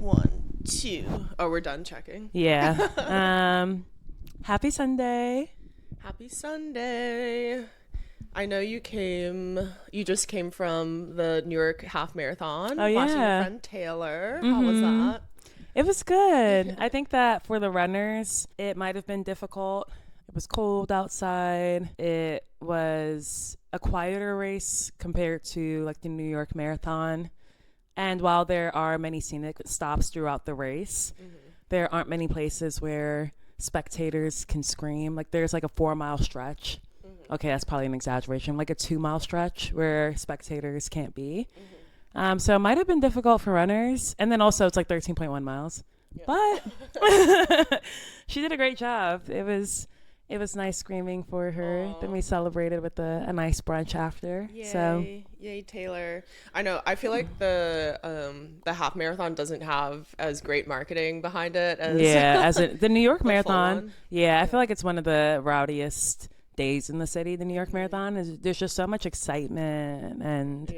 1, 2. Oh, we're done checking. Yeah. Happy Sunday. Happy Sunday. I know you just came from the New York half marathon. Oh, yeah. Watching your friend Taylor. How was that? It was good. I think that for the runners, it might have been difficult. It was cold outside. It was a quieter race compared to like the New York Marathon. And while there are many scenic stops throughout the race, there aren't many places where spectators can scream. Like there's like a 4-mile stretch. Okay, that's probably an exaggeration. Like a 2-mile stretch where spectators can't be. So it might have been difficult for runners. And then also it's like 13.1 miles. Yeah. But she did a great job. It was nice screaming for her. Aww. Then we celebrated with a nice brunch after. Yay. So yay, Taylor. I know. I feel like the half marathon doesn't have as great marketing behind it as the New York Marathon. Yeah, I feel like it's one of the rowdiest days in the city. The New York Marathon there's just so much excitement and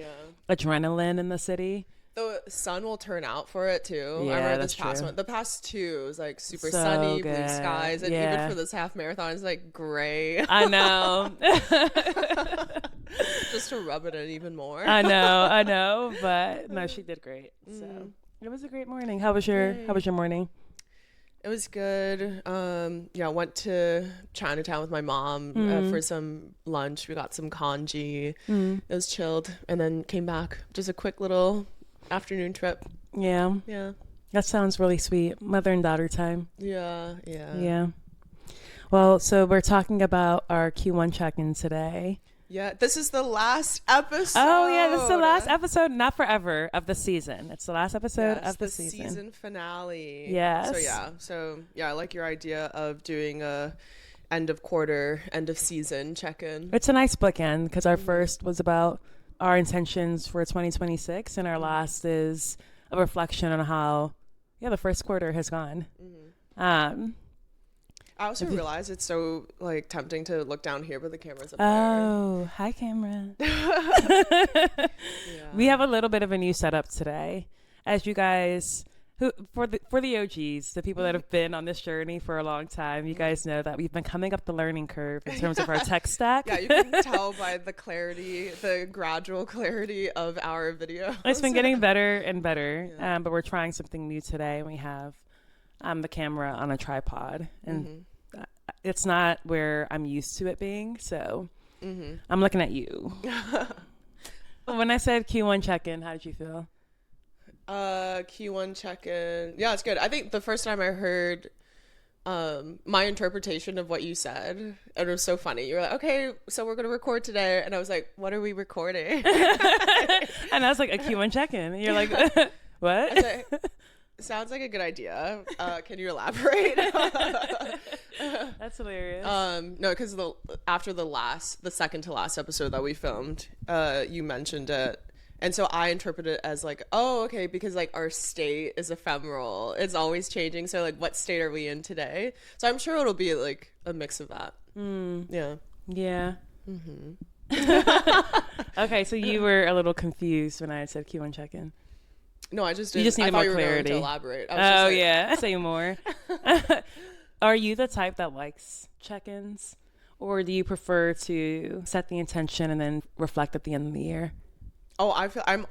adrenaline in the city. The sun will turn out for it too. Yeah, I remember that's this past true. one. The past two was like super so sunny, good. blue skies, and even for this half marathon, it's like gray. I know. Just to rub it in even more. I know, but no, she did great. So it was a great morning. How was your morning? It was good. I went to Chinatown with my mom for some lunch. We got some congee. It was chilled, and then came back. Just a quick little afternoon trip. Yeah. That sounds really sweet. Mother and daughter time. Yeah. Well, so we're talking about our Q1 check-in today. Yeah, this is the last episode. Oh, yeah, this is the last episode, not forever, of the season. It's the last episode of the season. Season finale. Yes. So I like your idea of doing a end of quarter, end of season check-in. It's a nice bookend because our first was about our intentions for 2026, and our last is a reflection on how, the first quarter has gone. I also realize it's so like tempting to look down here, but the camera's up there. Hi, camera. We have a little bit of a new setup today. As you guys, for the OGs, the people that have been on this journey for a long time, you guys know that we've been coming up the learning curve in terms of our tech stack. Yeah, you can tell by the gradual clarity of our video. It's been getting better and better, but we're trying something new today. We have the camera on a tripod, and it's not where I'm used to it being, so I'm looking at you. When I said Q1 check-in, how did you feel? Q1 check-in. Yeah, it's good. I think the first time I heard my interpretation of what you said, it was so funny. You were like, okay, so we're going to record today. And I was like, what are we recording? And I was like, a Q1 check-in. And you're like, what? Sounds like a good idea. Can you elaborate? That's hilarious. No, because after the second to last episode that we filmed, you mentioned it. And so I interpret it as like, oh, okay, because like our state is ephemeral. It's always changing. So like, what state are we in today? So I'm sure it'll be like a mix of that. Yeah. Okay, so you were a little confused when I said Q1 check-in. No, I just didn't. You just needed more clarity. You were going to elaborate. Say more. Are you the type that likes check-ins, or do you prefer to set the intention and then reflect at the end of the year? Oh, I feel I'm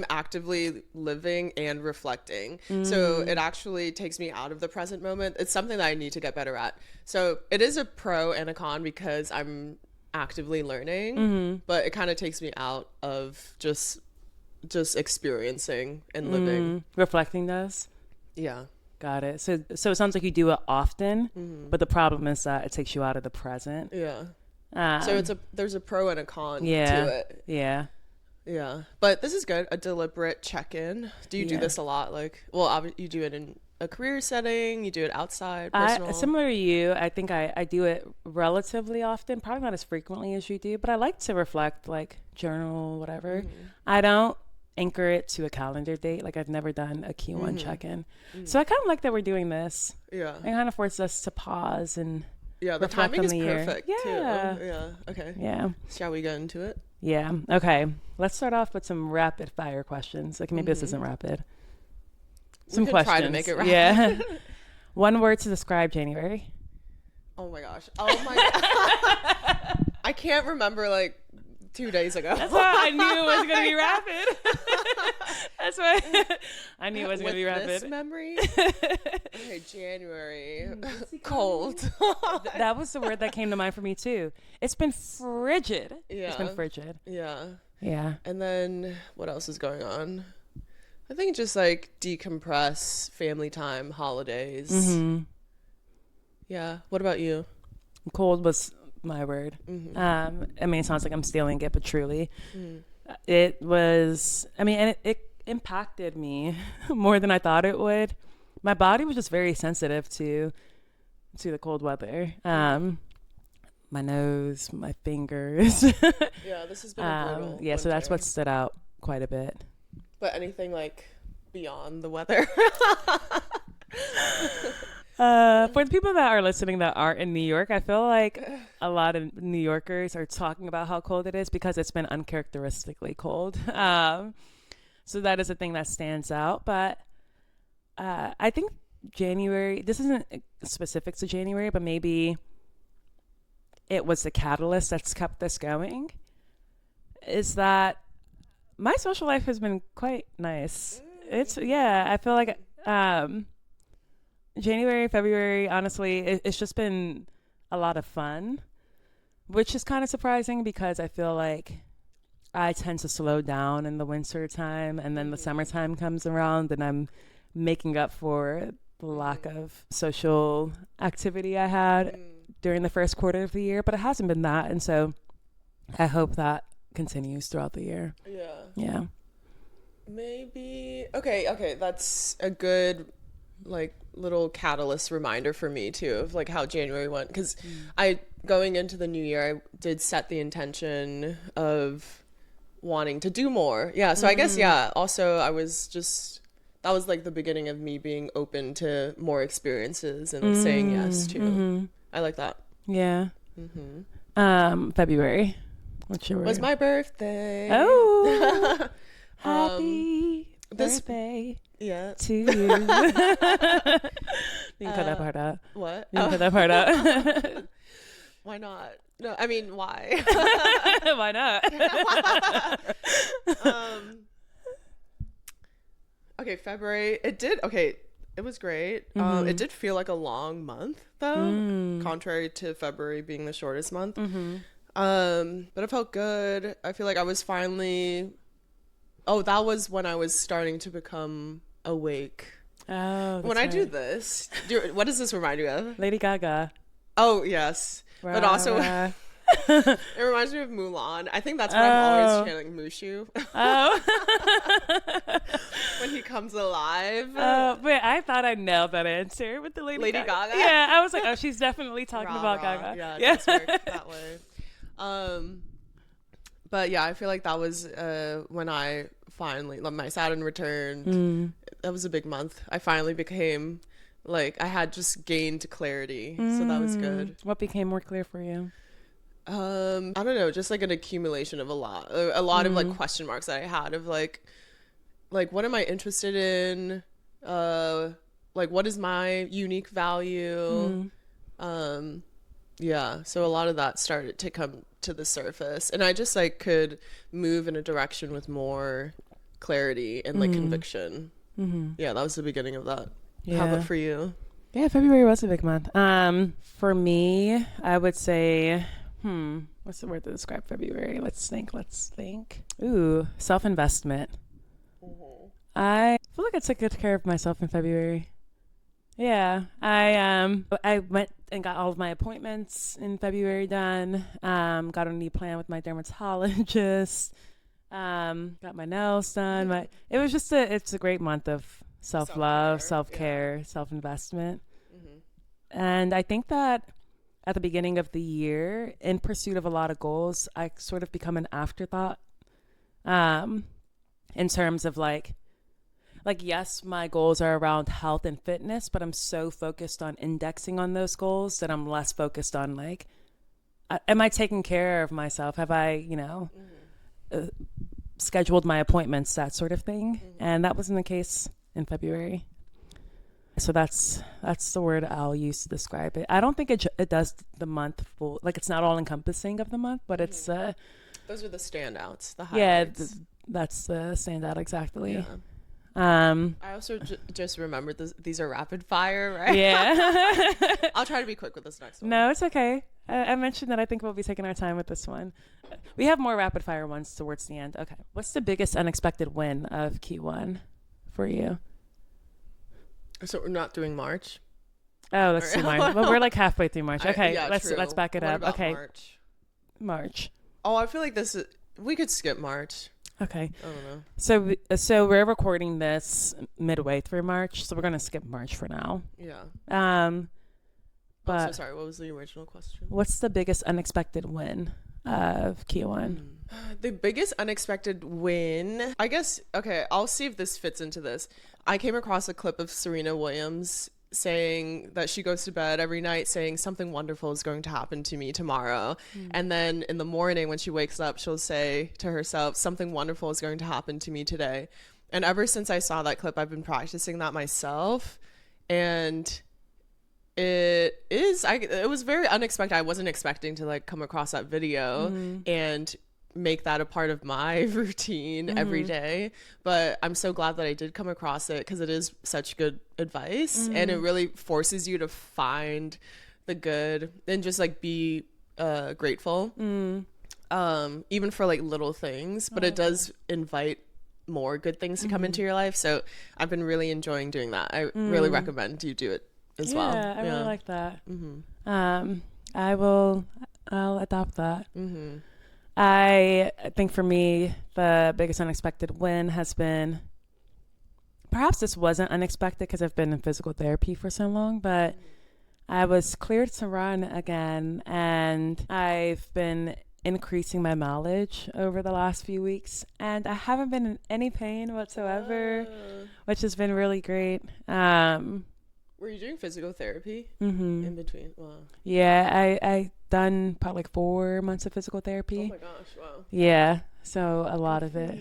actively living and reflecting. So it actually takes me out of the present moment. It's something that I need to get better at. So it is a pro and a con because I'm actively learning, but it kind of takes me out of just experiencing and living. Reflecting does? Yeah. Got it. So it sounds like you do it often, but the problem is that it takes you out of the present. Yeah. So there's a pro and a con to it. Yeah. But this is good. A deliberate check-in. Do you do this a lot? Like, well, you do it in a career setting, you do it outside, personal? Similar to you, I think I do it relatively often, probably not as frequently as you do, but I like to reflect, like journal, whatever. I don't anchor it to a calendar date. Like I've never done a Q1 check-in. So I kind of like that we're doing this. Yeah. It kind of forces us to pause and the timing is perfect too. Yeah. Okay. Yeah. Shall we get into it? Yeah. Okay. Let's start off with some rapid fire questions. Like maybe this isn't rapid. some can questions. Try to make it right. Yeah. One word to describe January. Oh my gosh. Oh my god. I can't remember like 2 days ago. That's why I knew it was gonna be rapid. That's why I knew it was gonna be rapid. This memory. Okay, January. Cold. That was the word that came to mind for me too. It's been frigid. Yeah. It's been frigid. Yeah. Yeah. And then what else is going on? I think just like decompress, family time, holidays. Mm-hmm. Yeah. What about you? Cold was my word. Mm-hmm. I mean, it sounds like I'm stealing it, but truly, it was. I mean, and it impacted me more than I thought it would. My body was just very sensitive to the cold weather. My nose, my fingers. Yeah, this has been a brutal yeah, so that's winter. what stood out quite a bit. But anything like beyond the weather? For the people that are listening that aren't in New York, I feel like a lot of New Yorkers are talking about how cold it is because it's been uncharacteristically cold. So that is a thing that stands out. But I think January, this isn't specific to January, but maybe it was the catalyst that's kept this going, is that my social life has been quite nice. I feel like January, February, honestly, it's just been a lot of fun, which is kind of surprising because I feel like I tend to slow down in the winter time, and then the summertime comes around and I'm making up for the lack of social activity I had during the first quarter of the year, but it hasn't been that. And so I hope that continues throughout the year. Yeah. Maybe. Okay. That's a good, like, little catalyst reminder for me too of like how January went, because going into the new year, I did set the intention of wanting to do more. Yeah. So I guess, also I was just, that was like the beginning of me being open to more experiences and saying yes to. I like that. Yeah. February. What's your word? Was my birthday. Oh. Happy birthday. Yeah. To you. You can cut that part out. What? You can cut that part out. Why not? No, I mean, why? Why not? Okay, February. It was great. It did feel like a long month, though, contrary to February being the shortest month. But it felt good. I feel like I was finally... Oh, that was when I was starting to become awake. Oh, when I do this, what does this remind you of? Lady Gaga. Oh, yes. But also, it reminds me of Mulan. I think that's why I'm always channeling Mushu. Oh. When he comes alive. But I thought I nailed that answer with the Lady Gaga. Yeah, I was like, oh, she's definitely talking about Gaga. Yeah, it does work that way. But yeah, I feel like that was when I finally, my Saturn returned. That was a big month. I finally became, like, I had just gained clarity. So that was good. What became more clear for you? I don't know, just like an accumulation of a lot of like question marks that I had of like what am I interested in? Like, what is my unique value? Yeah, so a lot of that started to come to the surface, and I just like could move in a direction with more clarity and like conviction. Yeah, that was the beginning of that. Yeah. How about for you? Yeah, February was a big month. For me, I would say, what's the word to describe February? Let's think. Ooh, self-investment. I feel like I took good care of myself in February. Yeah, I went and got all of my appointments in February done. Got a new plan with my dermatologist. Got my nails done. It's a great month of self-love, self-care, self-investment. And I think that at the beginning of the year, in pursuit of a lot of goals, I sort of become an afterthought. In terms of like, yes, my goals are around health and fitness, but I'm so focused on indexing on those goals that I'm less focused on like, am I taking care of myself? Have I, scheduled my appointments, that sort of thing? And that wasn't the case in February. So that's the word I'll use to describe it. I don't think it does the month full. Like, it's not all encompassing of the month, but it's those are the standouts, the yeah, highlights. that's the standout exactly. Yeah. I also just remembered these are rapid fire, right? Yeah. I'll try to be quick with this next one. No, it's okay. I mentioned that I think we'll be taking our time with this one. We have more rapid fire ones towards the end. Okay. What's the biggest unexpected win of Q1 for you? So we're not doing March? Oh, let's do March. Well, we're like halfway through March. Okay, yeah, let's back it what up. About okay. March. Oh, I feel like we could skip March. Okay. I don't know. So we're recording this midway through March, so we're gonna skip March for now. Yeah. But so sorry. What was the original question? What's the biggest unexpected win of Q1? The biggest unexpected win, I guess. Okay, I'll see if this fits into this. I came across a clip of Serena Williams saying that she goes to bed every night saying something wonderful is going to happen to me tomorrow. And then in the morning when she wakes up, she'll say to herself, something wonderful is going to happen to me today. And ever since I saw that clip, I've been practicing that myself. And it was very unexpected. I wasn't expecting to like come across that video and make that a part of my routine every day, but I'm so glad that I did come across it because it is such good advice and it really forces you to find the good and just like be grateful even for like little things, but it does invite more good things to come into your life. So I've been really enjoying doing that. I really recommend you do it as well. I really like that. I'll adopt that. I think for me, the biggest unexpected win has been, perhaps this wasn't unexpected because I've been in physical therapy for so long, but I was cleared to run again, and I've been increasing my mileage over the last few weeks, and I haven't been in any pain whatsoever, which has been really great. Were you doing physical therapy in between? Wow. Yeah, I done probably like 4 months of physical therapy. Oh my gosh, wow. Yeah, so a lot of it.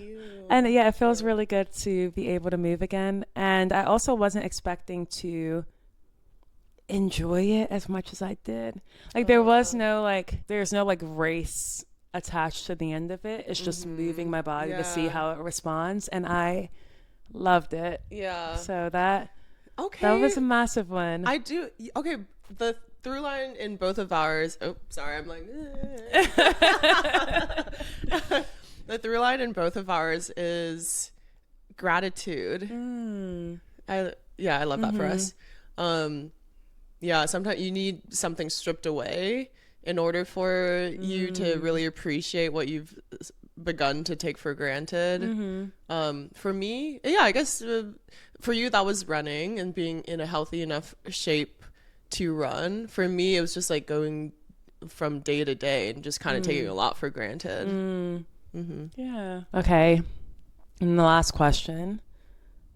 And yeah, it feels really good to be able to move again. And I also wasn't expecting to enjoy it as much as I did. Like there's no race attached to the end of it. It's just moving my body to see how it responds. And I loved it. Yeah. So that was a massive one. I do. Okay. The through line in both of ours. Oh, sorry. I'm like. The through line in both of ours is gratitude. I love that for us. Yeah. Sometimes you need something stripped away in order for you to really appreciate what you've begun to take for granted. For me, I guess for you that was running and being in a healthy enough shape to run. For me, it was just like going from day to day and just kind of taking a lot for granted. Yeah. Okay. And the last question.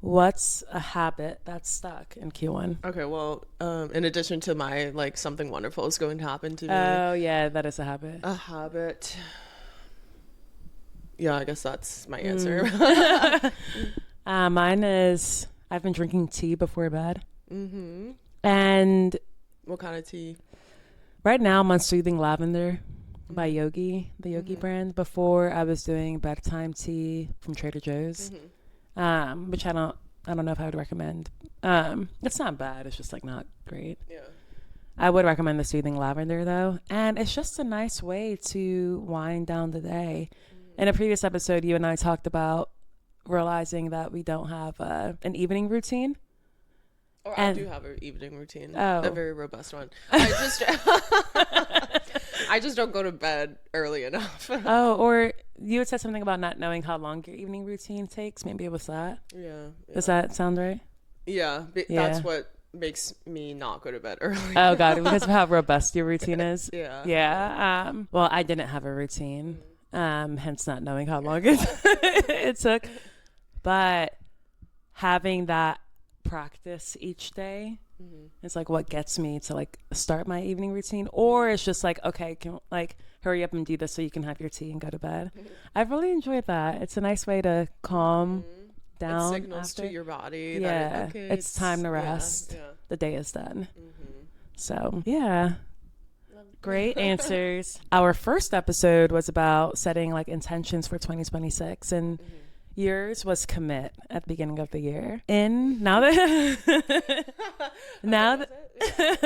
What's a habit that's stuck in Q1? Okay, well, in addition to my, like, something wonderful is going to happen to me. Oh, yeah, that is a habit. A habit. Yeah, I guess that's my answer. Mine is I've been drinking tea before bed. And what kind of tea? Right now I'm on Soothing Lavender by Yogi, the Yogi brand. Before I was doing bedtime tea from Trader Joe's, which I don't know if I would recommend. It's not bad. It's just like not great. Yeah. I would recommend the Soothing Lavender though, and it's just a nice way to wind down the day. In a previous episode, you and I talked about realizing that we don't have an evening routine. Or I do have an evening routine, a very robust one. I just don't go to bed early enough. Or you had said something about not knowing how long your evening routine takes. Maybe it was that. Yeah. Does that sound right? Yeah, that's what makes me not go to bed early. Oh, God, because of how robust your routine is? Yeah. Yeah. Well, I didn't have a routine, hence not knowing how long it took. But having that practice each day is like what gets me to like start my evening routine, or it's just like, okay, can like hurry up and do this so you can have your tea and go to bed. I've really enjoyed that. It's a nice way to calm down. It signals after. to your body Yeah, that okay, it's time to rest. Yeah. The day is done. So yeah. Great answers. Our first episode was about setting like intentions for 2026, and yours was commit at the beginning of the year. And now that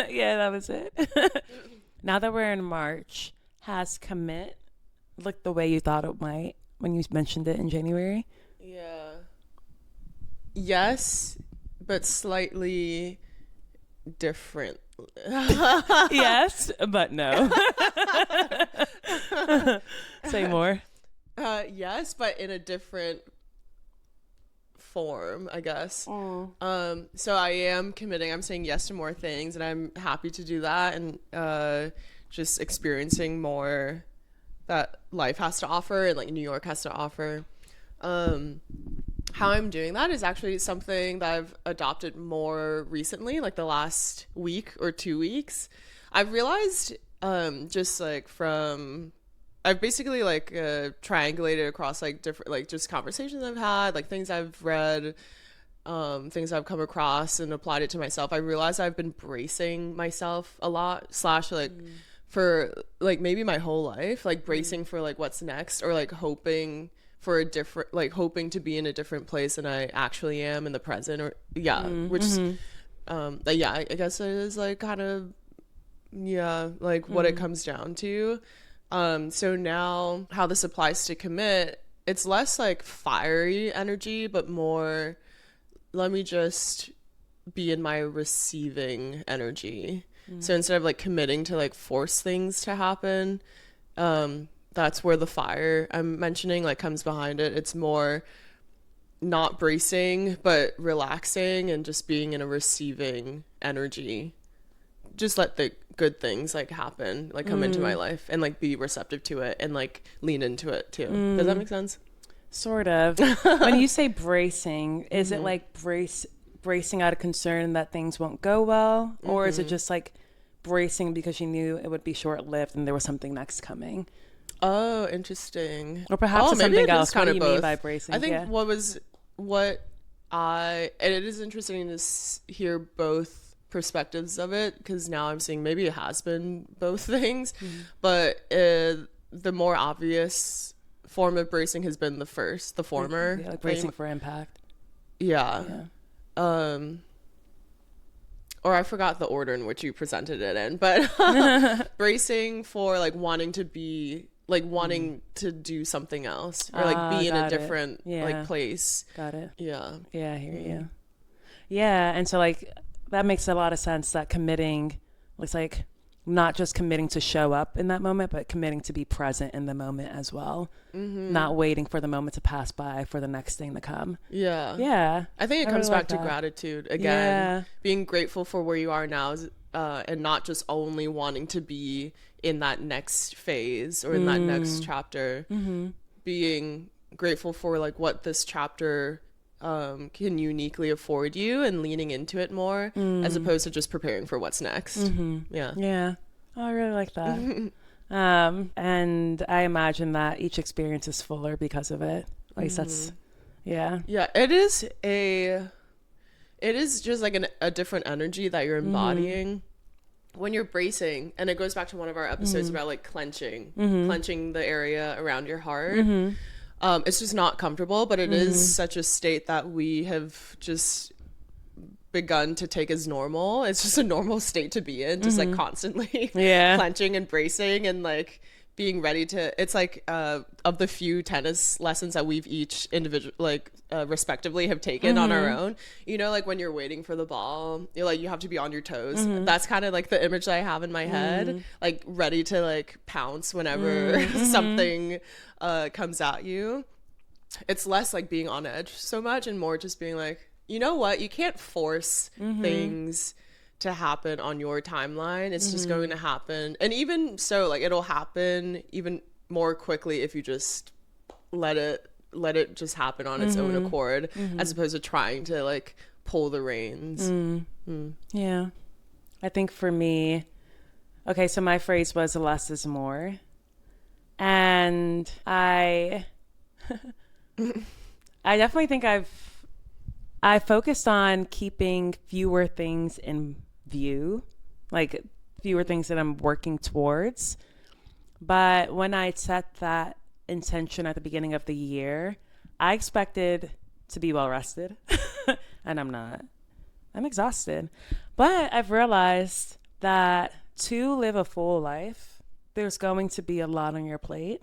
yeah, that was it. Now that we're in March, has commit looked the way you thought it might when you mentioned it in January? Yeah. Yes, but slightly different. Yes, but no. Say more. Yes, but in a different form, I guess. So I am committing. I'm saying yes to more things, and I'm happy to do that, and just experiencing more that life has to offer and like New York has to offer. How I'm doing that is actually something that I've adopted more recently, like the last week or 2 weeks. I've realized just like from I've basically like triangulated across like different like just conversations I've had, like things I've read, things I've come across and applied it to myself. I realized I've been bracing myself a lot / like for like maybe my whole life, like bracing for like what's next, or like hoping for a different, like hoping to be in a different place than I actually am in the present, or I guess it is like kind of like what it comes down to. So now how this applies to commit, it's less like fiery energy, but more let me just be in my receiving energy. So instead of like committing to like force things to happen, that's where the fire I'm mentioning like comes behind it. It's more not bracing, but relaxing and just being in a receiving energy. Just let the good things like happen, like come into my life, and like be receptive to it and like lean into it too. Does that make sense? Sort of. When you say bracing, is it like bracing out of concern that things won't go well, or is it just like bracing because you knew it would be short-lived and there was something next coming? Oh, interesting. Or perhaps it's something else. What do you mean by bracing? I think and it is interesting to hear both perspectives of it, because now I'm seeing maybe it has been both things, but the more obvious form of bracing has been the former. Yeah, like bracing for impact. Yeah. Or I forgot the order in which you presented it in, but bracing for like wanting to do something else, or like be in a different like place. Got it. Yeah. Yeah, I hear you. Yeah, and so like that makes a lot of sense, that committing looks like not just committing to show up in that moment, but committing to be present in the moment as well. Not waiting for the moment to pass by for the next thing to come. Yeah. I think it comes back to gratitude again. Being grateful for where you are now, and not just only wanting to be in that next phase or in that next chapter. Being grateful for like what this chapter can uniquely afford you, and leaning into it more, as opposed to just preparing for what's next. Yeah. Oh, I really like that. And I imagine that each experience is fuller because of it. At least that's it is just like a different energy that you're embodying when you're bracing. And it goes back to one of our episodes about like clenching the area around your heart. It's just not comfortable, but it is such a state that we have just begun to take as normal. It's just a normal state to be in, just like constantly clenching and bracing and like being ready to. It's like of the few tennis lessons that we've each respectively have taken on our own, you know, like when you're waiting for the ball, you're like, you have to be on your toes. That's kind of like the image that I have in my head, like ready to like pounce whenever something comes at you. It's less like being on edge so much, and more just being like, you know what, you can't force things to happen on your timeline. It's just going to happen. And even so, like, it'll happen even more quickly if you just let it just happen on its own accord, as opposed to trying to like pull the reins. Yeah. I think for me, okay, so my phrase was less is more. And I definitely think I've I focused on keeping fewer things in view, like fewer things that I'm working towards. But when I set that intention at the beginning of the year, I expected to be well rested, and I'm not. I'm exhausted. But I've realized that to live a full life, there's going to be a lot on your plate.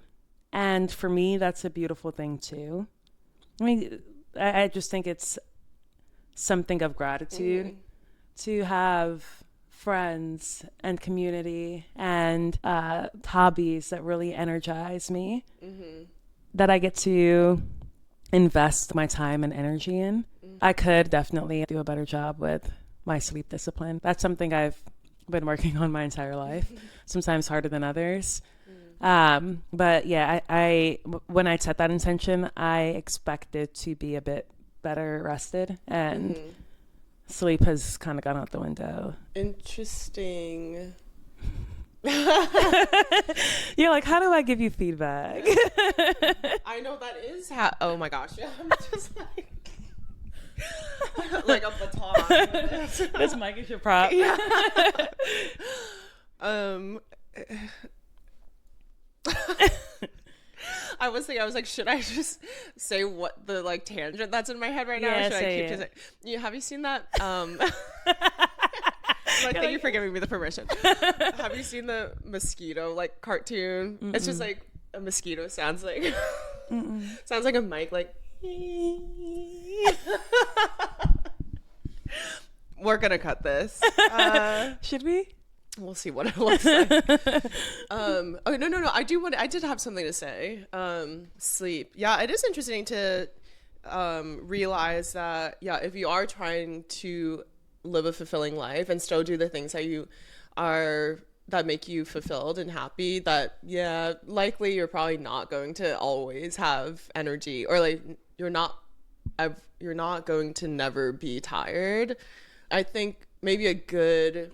And for me, that's a beautiful thing too. I mean, I just think it's something of gratitude to have friends and community and hobbies that really energize me, that I get to invest my time and energy in. I could definitely do a better job with my sleep discipline. That's something I've been working on my entire life, sometimes harder than others. But yeah, I when I set that intention, I expected to be a bit better rested, and sleep has kind of gone out the window. Interesting. You're like, how do I give you feedback? I know that is how. Oh my gosh, I'm just like a baton. This mic is your prop. Yeah. I was like, should I just say what the like tangent that's in my head right now? Yeah, or should I keep it. just have you seen that? Thank you for giving me the permission. Have you seen the mosquito like cartoon? Mm-mm. It's just like a mosquito sounds like sounds like a mic like. We're gonna cut this. Should we? We'll see what it looks like. Oh no. I did have something to say. Sleep. Yeah, it is interesting to realize that if you are trying to live a fulfilling life and still do the things that make you fulfilled and happy, that likely you're probably not going to always have energy, or like you're not going to never be tired. I think maybe a good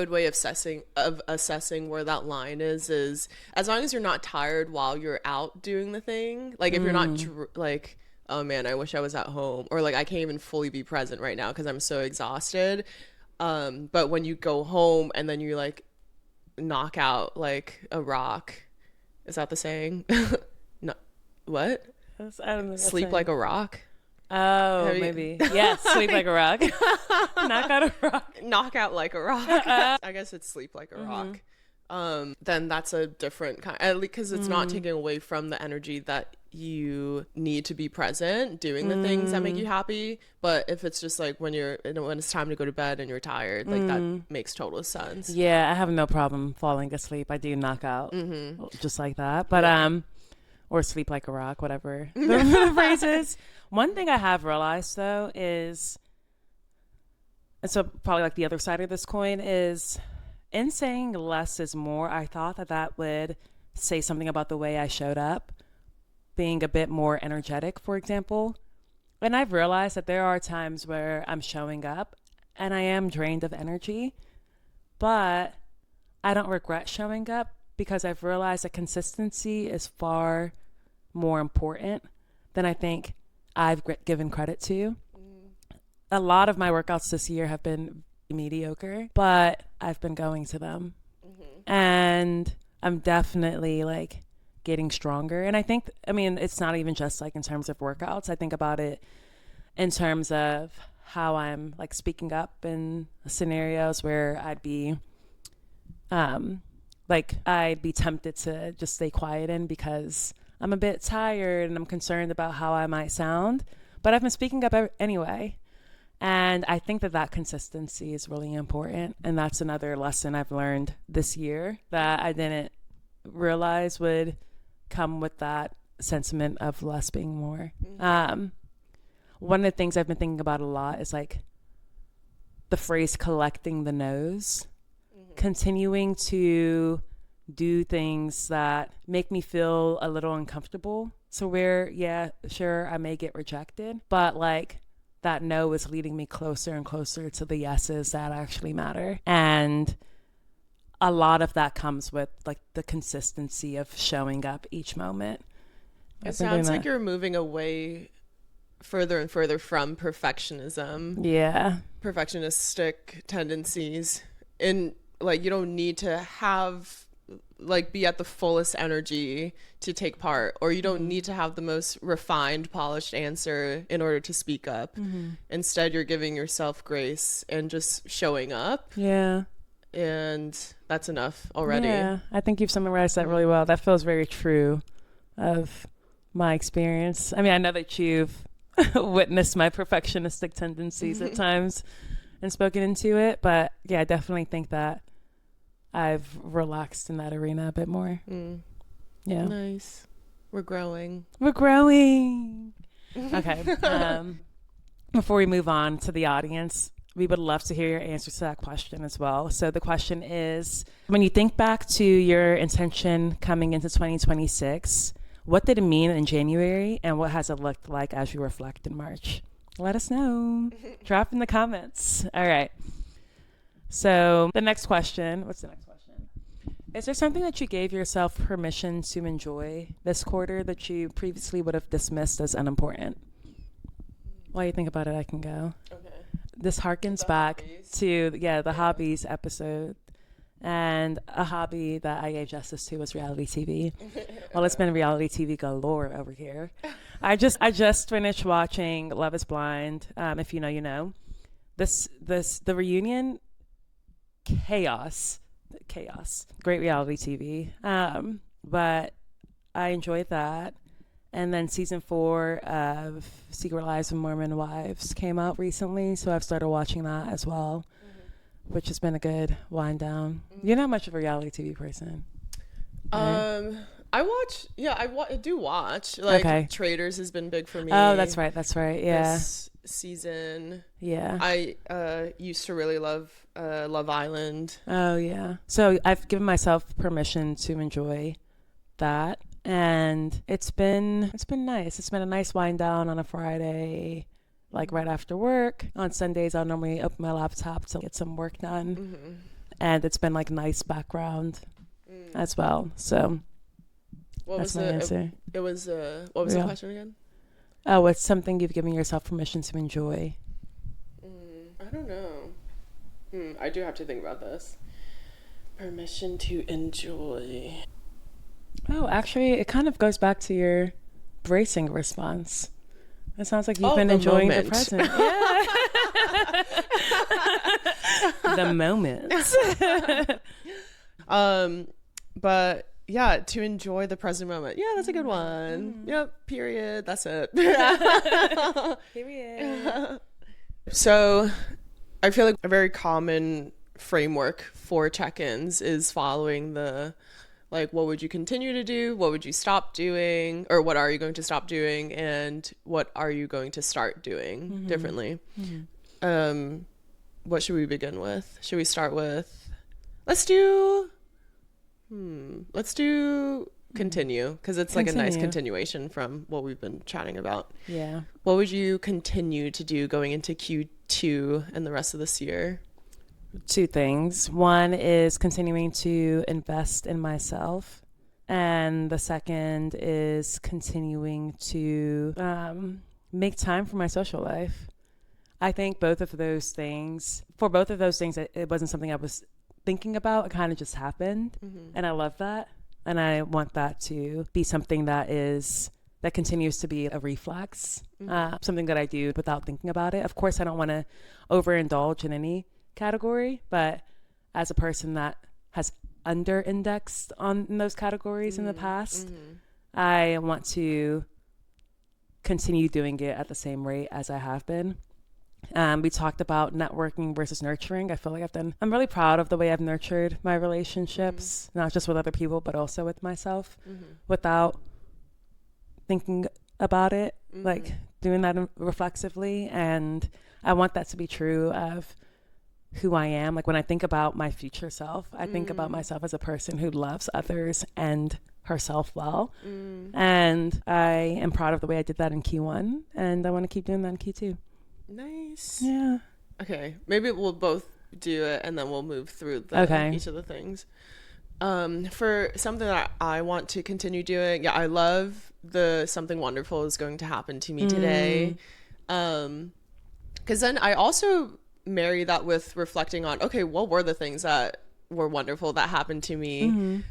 way of assessing where that line is as long as you're not tired while you're out doing the thing. Like if you're not like, oh man, I wish I was at home, or like I can't even fully be present right now because I'm so exhausted. But when you go home and then you like knock out like a rock, is that the saying? No, what? I don't know. Sleep like a rock. Oh, maybe. Yes, sleep like a rock. Knock out a rock. Knock out like a rock. I guess it's sleep like a rock. Then that's a different kind, at least because it's not taking away from the energy that you need to be present doing the things that make you happy. But if it's just like when it's time to go to bed and you're tired, like that makes total sense. Yeah, I have no problem falling asleep. I do knock out just like that. But or sleep like a rock, whatever the phrase is. One thing I have realized though is, and so probably like the other side of this coin is, in saying less is more, I thought that would say something about the way I showed up, being a bit more energetic, for example. And I've realized that there are times where I'm showing up and I am drained of energy, but I don't regret showing up because I've realized that consistency is far more important than I think I've given credit to. A lot of my workouts this year have been mediocre, but I've been going to them. And I'm definitely like getting stronger. And I think, it's not even just like in terms of workouts. I think about it in terms of how I'm like speaking up in scenarios where I'd be tempted to just stay quiet in because I'm a bit tired and I'm concerned about how I might sound, but I've been speaking up anyway. And I think that consistency is really important. And that's another lesson I've learned this year that I didn't realize would come with that sentiment of less being more. One of the things I've been thinking about a lot is like the phrase collecting the no's, continuing to do things that make me feel a little uncomfortable. So where, sure, I may get rejected, but like that no is leading me closer and closer to the yeses that actually matter. And a lot of that comes with like the consistency of showing up each moment. It sounds like you're moving away further and further from perfectionism. Yeah. Perfectionistic tendencies. And like, you don't need to have like be at the fullest energy to take part, or you don't need to have the most refined, polished answer in order to speak up. Instead, you're giving yourself grace and just showing up. Yeah. And that's enough already. Yeah, I think you've summarized that really well. That feels very true of my experience. I mean, I know that you've witnessed my perfectionistic tendencies at times and spoken into it, but yeah, I definitely think that I've relaxed in that arena a bit more. Yeah. Nice. We're growing. We're growing. Okay. Before we move on to the audience, we would love to hear your answers to that question as well. So the question is, when you think back to your intention coming into 2026, what did it mean in January, and what has it looked like as you reflect in March? Let us know. Drop in the comments. All right. So the next question, what's the next question? Is there something that you gave yourself permission to enjoy this quarter that you previously would have dismissed as unimportant? While you think about it, I can go. Okay. This harkens back to the hobbies episode, and a hobby that I gave justice to was reality TV. Well, it's been reality TV galore over here. I just finished watching Love Is Blind. If you know, you know. The reunion, chaos, great reality TV. But I enjoyed that. And then season 4 of Secret Lives of Mormon Wives came out recently, so I've started watching that as well, which has been a good wind down. You're not much of a reality TV person, right? I do watch. Like, okay. Traders has been big for me. Oh, that's right. Yeah. This season. Yeah. I used to really love Love Island. Oh, yeah. So I've given myself permission to enjoy that. And it's been nice. It's been a nice wind down on a Friday, like right after work. On Sundays, I'll normally open my laptop to get some work done. And it's been like nice background as well. So that's my answer. What was the question again? Oh, it's something you've given yourself permission to enjoy. I don't know. I do have to think about this. Permission to enjoy. Oh, actually, it kind of goes back to your bracing response. It sounds like you've been enjoying the present. Yeah. The moment. But yeah, to enjoy the present moment. Yeah, that's a good one. Yep, period. That's it. Period. So I feel like a very common framework for check-ins is following the, like, what would you continue to do? What would you stop doing? Or what are you going to stop doing? And what are you going to start doing differently? What should we begin with? Should we start with, let's do continue, because it's like a nice continuation from what we've been chatting about. Yeah. What would you continue to do going into Q2 and the rest of this year? 2 things. One is continuing to invest in myself, and the second is continuing to make time for my social life. I think both of those things, it wasn't something I was thinking about. It kind of just happened, and I love that, and I want that to be something that continues to be a reflex, something that I do without thinking about it. Of course, I don't want to overindulge in any category, but as a person that has under-indexed on those categories in the past, I want to continue doing it at the same rate as I have been. We talked about networking versus nurturing. I feel like I'm really proud of the way I've nurtured my relationships, not just with other people, but also with myself, without thinking about it, like doing that reflexively. And I want that to be true of who I am. Like, when I think about my future self, I think about myself as a person who loves others and herself well. And I am proud of the way I did that in Q1, and I want to keep doing that in Q2. Nice. Yeah. Okay. Maybe we'll both do it, and then we'll move through each of the things. For something that I want to continue doing, I love the something wonderful is going to happen to me today. Because then I also marry that with reflecting on, okay, what were the things that were wonderful that happened to me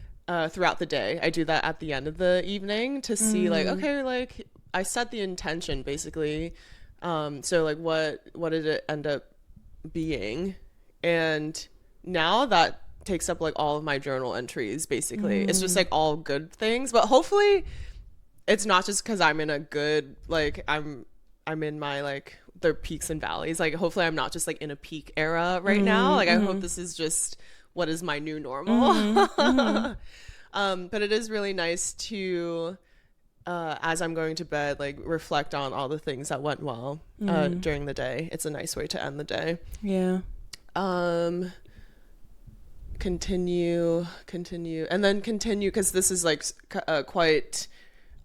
throughout the day. I do that at the end of the evening to see like, okay, like I set the intention basically. So like what did it end up being? And now that takes up like all of my journal entries basically. It's just like all good things, but hopefully it's not just because I'm in a good, like I'm in my like the peaks and valleys. Like hopefully I'm not just like in a peak era right now. Like I hope this is just what is my new normal. But it is really nice to as I'm going to bed, like reflect on all the things that went well during the day. It's a nice way to end the day. Yeah. Continue and then continue, because this is like quite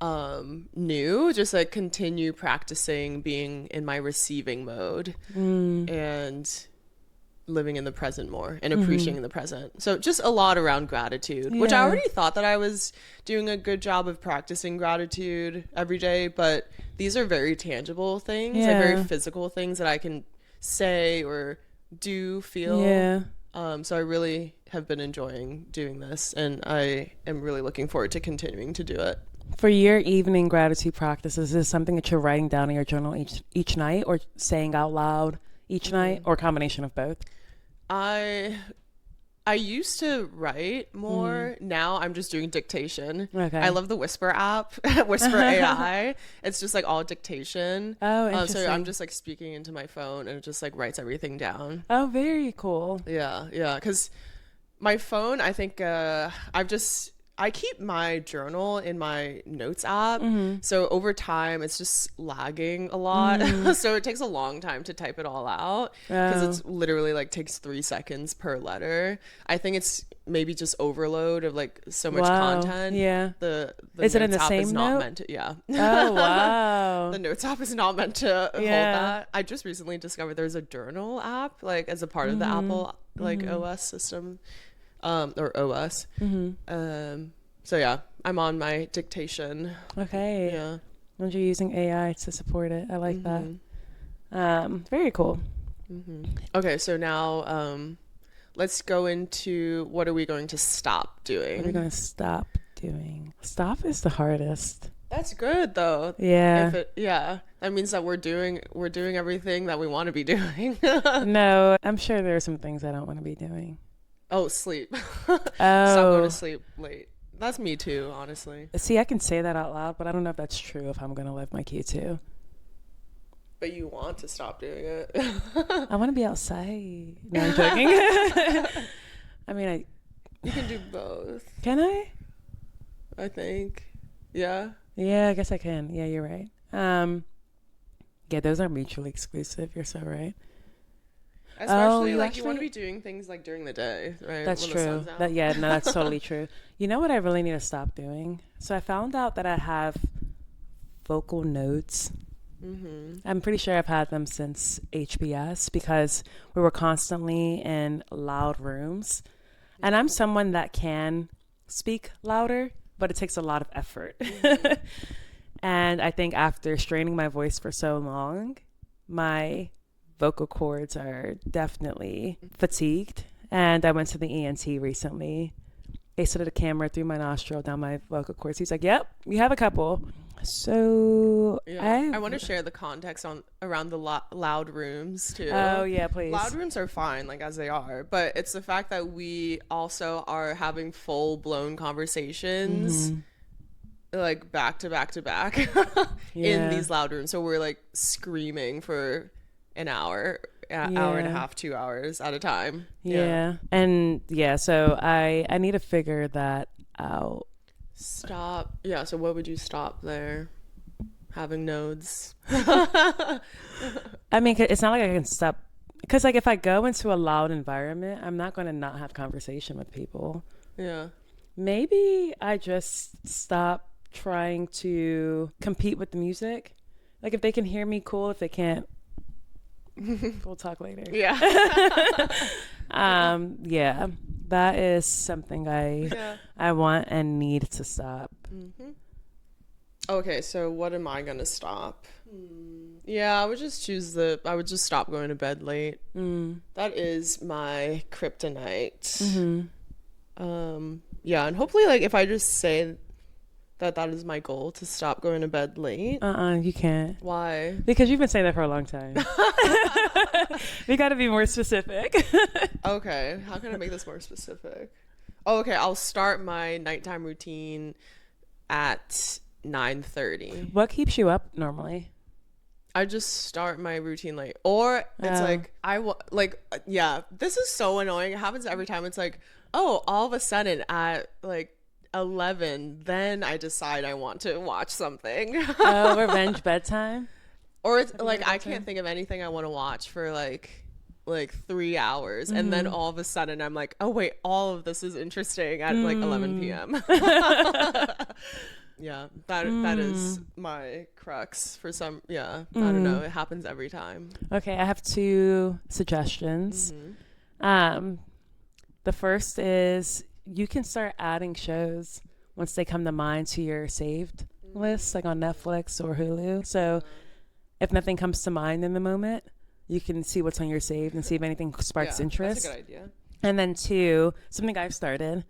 new, just like continue practicing being in my receiving mode and living in the present more and appreciating the present. So just a lot around gratitude, which I already thought that I was doing a good job of practicing gratitude every day, but these are very tangible things, like very physical things that I can say or do, feel. So I really have been enjoying doing this, and I am really looking forward to continuing to do it. For your evening gratitude practice, is this something that you're writing down in your journal each night, or saying out loud each night, or a combination of both? I used to write more. Now I'm just doing dictation. Okay. I love the Whisper app, Whisper AI. It's just like all dictation. Oh, interesting. So I'm just like speaking into my phone, and it just like writes everything down. Oh, very cool. Yeah. Because my phone, I think I keep my journal in my notes app. So over time, it's just lagging a lot. So it takes a long time to type it all out, because it's literally like takes 3 seconds per letter. I think it's maybe just overload of like so much content. Yeah. The is it in notes the app same is not note? meant to. Yeah. Oh, wow. The notes app is not meant to hold that. I just recently discovered there's a journal app like as a part of the Apple like OS system. Or OS. So yeah, I'm on my dictation. Okay. Yeah. And you're using AI to support it. I like that. Very cool. Okay, so now let's go into what are we going to stop doing? What are we going to stop doing? Stop is the hardest. That's good though. Yeah. That means that we're doing everything that we want to be doing. No, I'm sure there are some things I don't want to be doing. Oh, sleep. Stop going to sleep late. That's me too, honestly. See, I can say that out loud, but I don't know if that's true if I'm going to live my Q2. But you want to stop doing it. I want to be outside. No, I'm joking. I mean, you can do both. Can I? I think. Yeah. Yeah, I guess I can. Yeah, you're right. Yeah, those are mutually exclusive. You're so right. Especially you want to be doing things like during the day, right? That's true. That's totally true. You know what I really need to stop doing? So I found out that I have vocal nodes. I'm pretty sure I've had them since HBS, because we were constantly in loud rooms. And I'm someone that can speak louder, but it takes a lot of effort. And I think after straining my voice for so long, my vocal cords are definitely fatigued. And I went to the ENT recently. They set a camera through my nostril down my vocal cords. He's like, yep, you have a couple. So I want to share the context around the loud rooms too. Oh yeah, please. Loud rooms are fine, like as they are, but it's the fact that we also are having full-blown conversations like back to back to back in these loud rooms. So we're like screaming for an hour and a half, 2 hours at a time. And so I need to figure that out. Stop. So what would you stop there? Having nodes. I mean, it's not like I can stop, because like if I go into a loud environment, I'm not going to not have conversation with people. Maybe I just stop trying to compete with the music. Like if they can hear me, cool. If they can't, we'll talk later. That is something I want and need to stop. Okay, so what am I gonna stop? Yeah, I would just I would just stop going to bed late. That is my kryptonite. Yeah, and hopefully, like, if I just say that is my goal, to stop going to bed late. You can't. Why? Because you've been saying that for a long time. We got to be more specific. Okay, how can I make this more specific? Oh, okay, I'll start my nighttime routine at 9:30. What keeps you up normally? I just start my routine late, or it's like yeah, this is so annoying. It happens every time. It's like, oh, all of a sudden at like 11, then I decide I want to watch something. Oh, revenge bedtime. Or it's like I can't think of anything I want to watch for like 3 hours, and then all of a sudden I'm like, oh wait, all of this is interesting at like 11 p.m. Yeah, that is my crux for some. Yeah, I don't know. It happens every time. Okay, I have 2 suggestions. The first is you can start adding shows once they come to mind to your saved list, like on Netflix or Hulu. So if nothing comes to mind in the moment, you can see what's on your saved and see if anything sparks interest. That's a good idea. And then 2, something I've started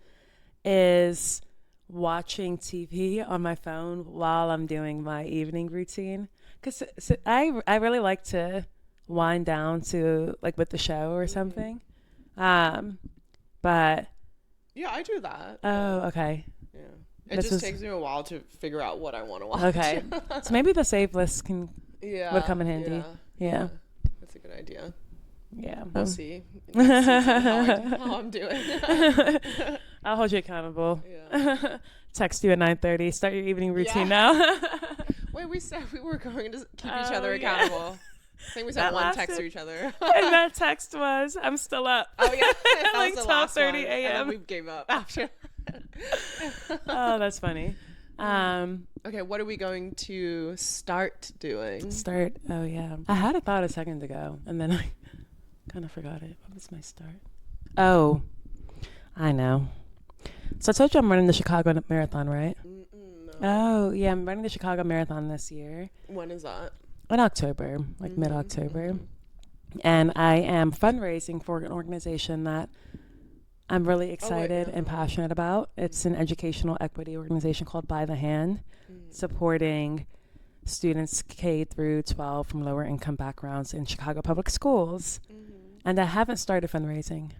is watching TV on my phone while I'm doing my evening routine, because I really like to wind down to like with the show or something. But yeah, I do that. Oh, okay. Yeah, it just takes me a while to figure out what I want to watch. Okay, so maybe the save list would come in handy. Yeah. That's a good idea. Yeah, we'll see. How I'm doing. I'll hold you accountable. Yeah. Text you at 9:30. Start your evening routine now. Wait, we said we were going to keep each other accountable. I think we sent one text to each other. And that text was, "I'm still up." Oh yeah, like 12:30 a.m. We gave up after. Oh, that's funny. Okay, what are we going to start doing? Oh yeah, I had a thought a second ago, and then I kind of forgot it. What was my start? Oh, I know. So I told you I'm running the Chicago Marathon, right? No. Oh yeah, I'm running the Chicago Marathon this year. When is that? In October, like mid-October. And I am fundraising for an organization that I'm really excited and passionate about. It's an educational equity organization called By the Hand, supporting students K through 12 from lower income backgrounds in Chicago public schools. And I haven't started fundraising,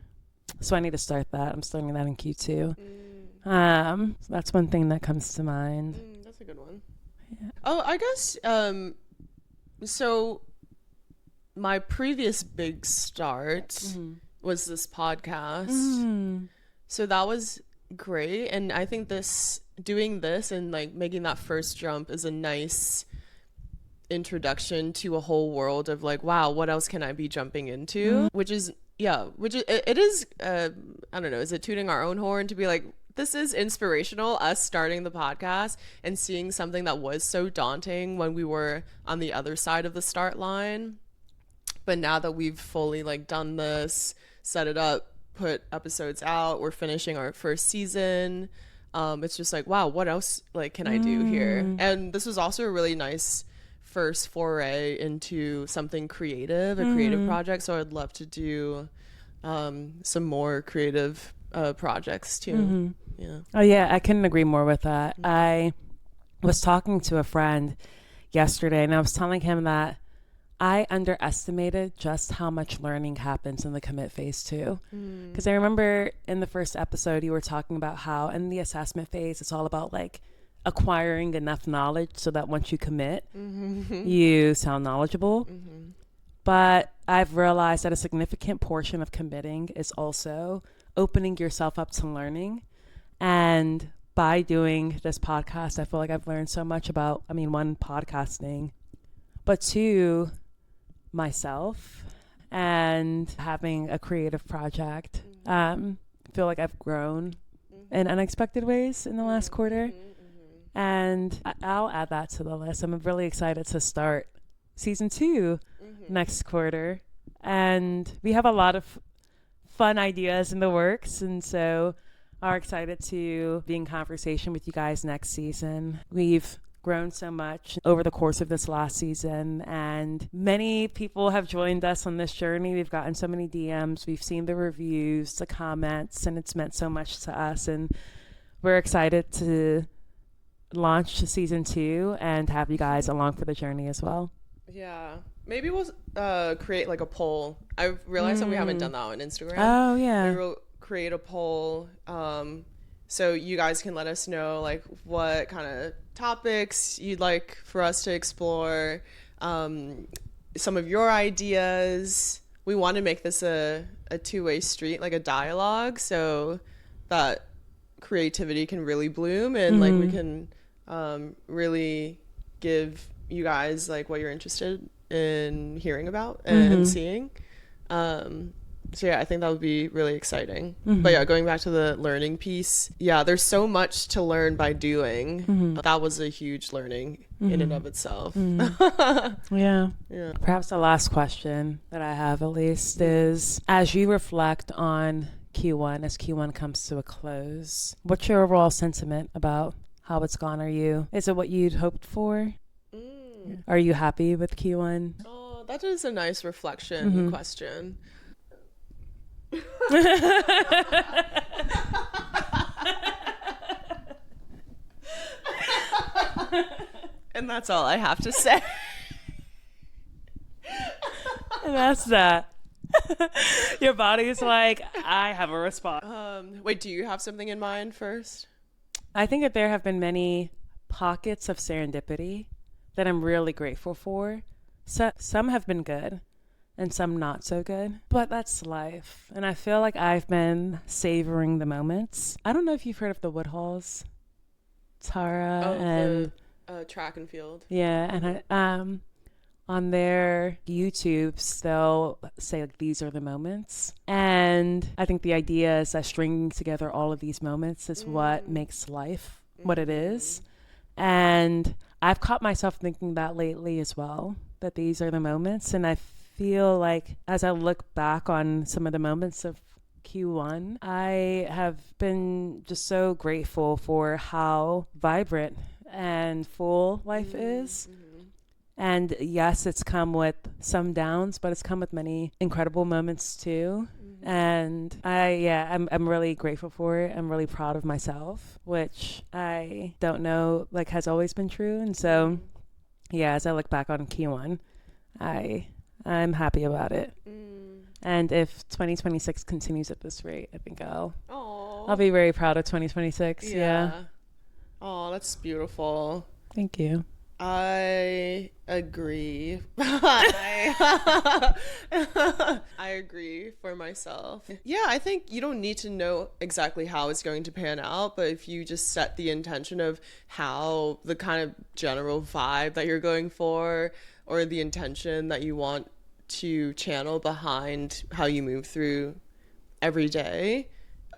so I need to start that. I'm starting that in Q2. So that's one thing that comes to mind. That's a good one. Yeah. Oh, I guess so my previous big start was this podcast. So that was great, and I think doing this and like making that first jump is a nice introduction to a whole world of like, wow, what else can I be jumping into? Which is it is I don't know, is it tooting our own horn to be like, this is inspirational, us starting the podcast and seeing something that was so daunting when we were on the other side of the start line. But now that we've fully like done this, set it up, put episodes out, we're finishing our first season. It's just like, wow, what else like can I do here? And this was also a really nice first foray into something creative, a creative project. So I'd love to do some more creative projects too. Yeah. Oh yeah, I couldn't agree more with that. I was talking to a friend yesterday, and I was telling him that I underestimated just how much learning happens in the commit phase too. Because I remember in the first episode you were talking about how in the assessment phase it's all about like acquiring enough knowledge so that once you commit, you sound knowledgeable. But I've realized that a significant portion of committing is also opening yourself up to learning. And by doing this podcast, I feel like I've learned so much about, one, podcasting, but 2, myself and having a creative project. I feel like I've grown in unexpected ways in the last quarter. And I'll add that to the list. I'm really excited to start season 2 next quarter. And we have a lot of fun ideas in the works. And so are excited to be in conversation with you guys next season. We've grown so much over the course of this last season, and many people have joined us on this journey. We've gotten so many DMs, we've seen the reviews, the comments, and it's meant so much to us, and we're excited to launch season 2 and have you guys along for the journey as well. Yeah, maybe we'll create like a poll. I realized that we haven't done that on Instagram. Oh yeah, maybe we'll create a poll so you guys can let us know like what kind of topics you'd like for us to explore, some of your ideas. We want to make this a two-way street, like a dialogue, so that creativity can really bloom, and like we can really give you guys like what you're interested in hearing about and seeing. So yeah, I think that would be really exciting. But yeah, going back to the learning piece, yeah, there's so much to learn by doing. That was a huge learning in and of itself. Yeah. Yeah. Perhaps the last question that I have, at least, is as you reflect on Q1, as Q1 comes to a close, what's your overall sentiment about how it's gone? Is it what you'd hoped for? Are you happy with Q1? Oh, that is a nice reflection question. And that's all I have to say. And that's that. Your body's like, I have a response. Wait, do you have something in mind first? I think that there have been many pockets of serendipity that I'm really grateful for. So, some have been good and some not so good, but that's life. And I feel like I've been savoring the moments. I don't know if you've heard of the Woodhalls, Tara and the track and field. Yeah, and I, on their YouTubes, they'll say like, these are the moments. And I think the idea is that stringing together all of these moments is what makes life what it is. And I've caught myself thinking that lately as well, that these are the moments. And I feel like as I look back on some of the moments of Q1, I have been just so grateful for how vibrant and full life is. And yes, it's come with some downs, but it's come with many incredible moments too. And I'm really grateful for it. I'm really proud of myself, which I don't know, like, has always been true. And so, yeah, as I look back on Q1, I'm happy about it. And if 2026 continues at this rate, I think I'll be very proud of 2026. Yeah. Oh, that's beautiful. Thank you. I agree. I agree for myself. Yeah, I think you don't need to know exactly how it's going to pan out, but if you just set the intention of how the kind of general vibe that you're going for, or the intention that you want to channel behind how you move through every day,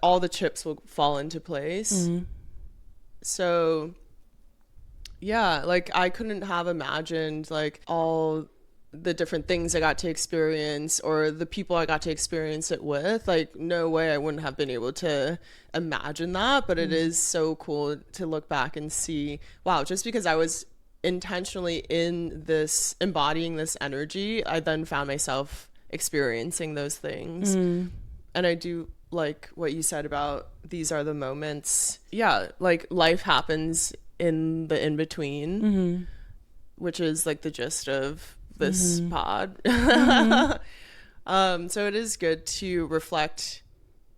all the chips will fall into place. So yeah, like I couldn't have imagined like all the different things I got to experience or the people I got to experience it with. Like no way I wouldn't have been able to imagine that, but it is so cool to look back and see, wow, just because I was intentionally in this, embodying this energy, I then found myself experiencing those things. And I do like what you said about these are the moments. Yeah, like life happens in the in-between, which is like the gist of this pod. So it is good to reflect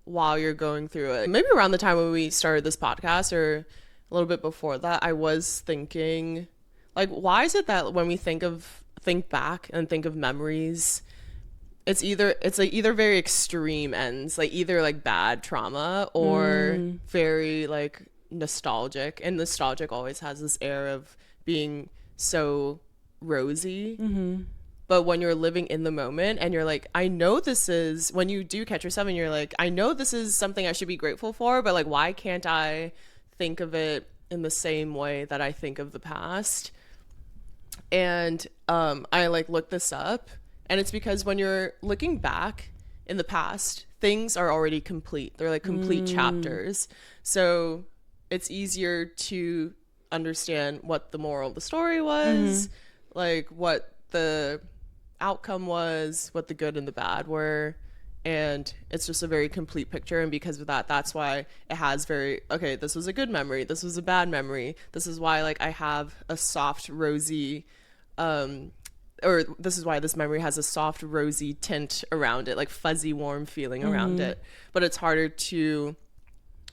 while you're going through it. Maybe around the time when we started this podcast or a little bit before that, I was thinking like, why is it that when we think back and think of memories, it's either very extreme ends, like either like bad trauma or very like nostalgic, and nostalgic always has this air of being so rosy. But when you're living in the moment and you're like, I know this is, when you do catch yourself and you're like, I know this is something I should be grateful for, but like why can't I think of it in the same way that I think of the past? And I like looked this up, and it's because when you're looking back in the past, things are already complete. They're like complete chapters. So it's easier to understand what the moral of the story was, like what the outcome was, what the good and the bad were. And it's just a very complete picture. And because of that, that's why it has okay, this was a good memory, this was a bad memory, this is why like I have a soft rosy or this is why this memory has a soft rosy tint around it, like fuzzy warm feeling around it. But it's harder to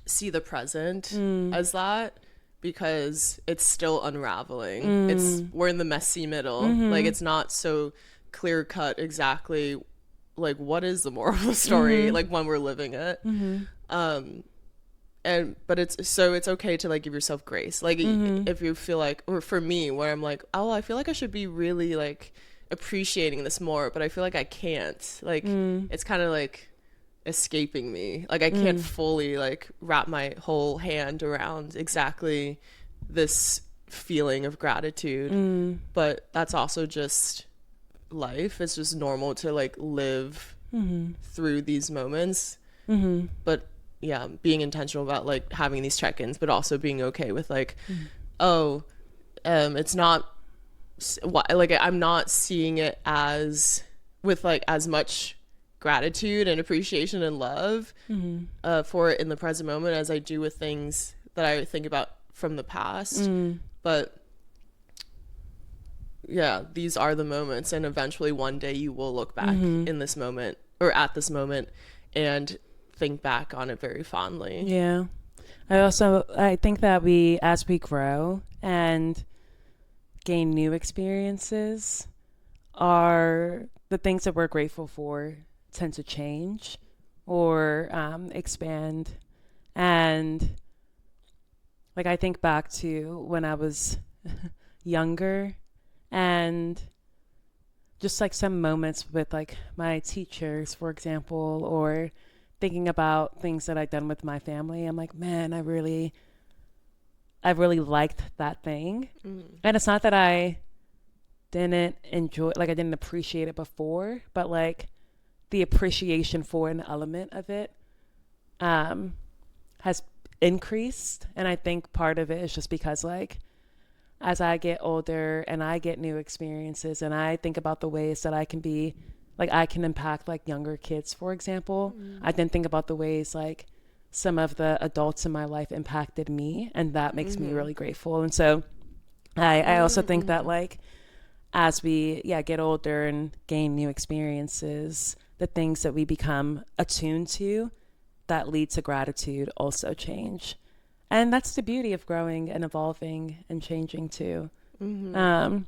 see the present as that, because it's still unraveling. We're in the messy middle. Like it's not so clear cut exactly like what is the moral of the story, like when we're living it. But it's okay to like give yourself grace, like if you feel like, or for me where I'm like, oh, I feel like I should be really like appreciating this more, but I feel like I can't, like it's kind of like escaping me, like I can't fully like wrap my whole hand around exactly this feeling of gratitude. But that's also just life. It's just normal to like live through these moments. But yeah, being intentional about like having these check-ins, but also being okay with like it's not like I'm not seeing it as with like as much gratitude and appreciation and love for it in the present moment as I do with things that I think about from the past. But yeah, these are the moments, and eventually one day you will look back in this moment or at this moment and think back on it very fondly. Yeah. I think that as we grow and gain new experiences, the things that we're grateful for tend to change or expand. And like I think back to when I was younger, and just like some moments with like my teachers, for example, or thinking about things that I'd done with my family. I'm like, man, I really liked that thing. And it's not that I didn't enjoy, like I didn't appreciate it before, but like the appreciation for an element of it has increased. And I think part of it is just because like as I get older and I get new experiences and I think about the ways that I can be, like I can impact like younger kids, for example, I then think about the ways like some of the adults in my life impacted me, and that makes me really grateful. And so I also think that like as we get older and gain new experiences, the things that we become attuned to that lead to gratitude also change. And that's the beauty of growing and evolving and changing too. But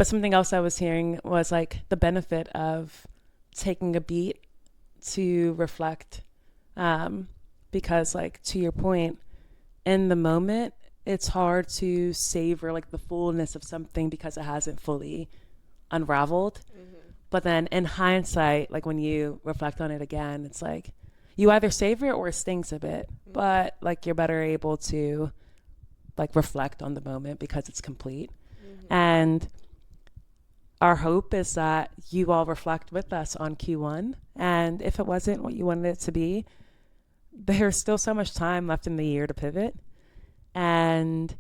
something else I was hearing was like the benefit of taking a beat to reflect. Because like to your point, in the moment, it's hard to savor like the fullness of something because it hasn't fully unraveled. But then in hindsight, like when you reflect on it again, it's like you either savor it or it stings a bit, but like you're better able to like reflect on the moment because it's complete. And our hope is that you all reflect with us on Q1. And if it wasn't what you wanted it to be, there's still so much time left in the year to pivot. And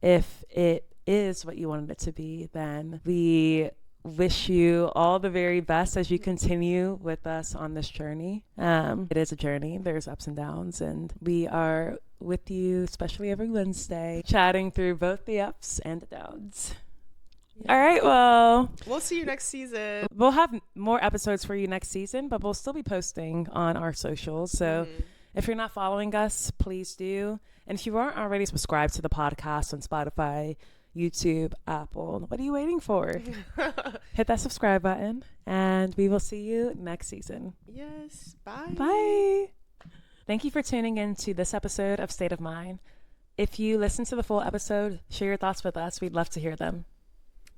if it is what you wanted it to be, then we wish you all the very best as you continue with us on this journey. It is a journey. There's ups and downs, and we are with you, especially every Wednesday, chatting through both the ups and the downs. All right, well, we'll see you next season. We'll have more episodes for you next season, but we'll still be posting on our socials. So if you're not following us, please do. And if you aren't already subscribed to the podcast on Spotify, YouTube, Apple, what are you waiting for? Hit that subscribe button, and we will see you next season. Yes. Bye. Bye. Thank you for tuning in to this episode of State of Mind. If you listen to the full episode, share your thoughts with us. We'd love to hear them.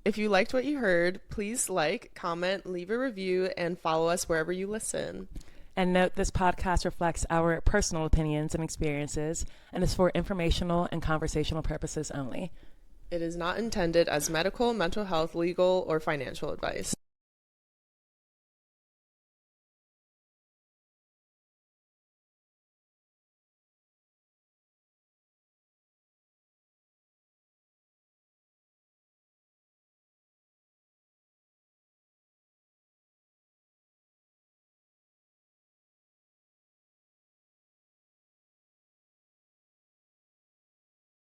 If you liked what you heard, please like, comment, leave a review, and follow us wherever you listen. And note, this podcast reflects our personal opinions and experiences and is for informational and conversational purposes only. It is not intended as medical, mental health, legal, or financial advice.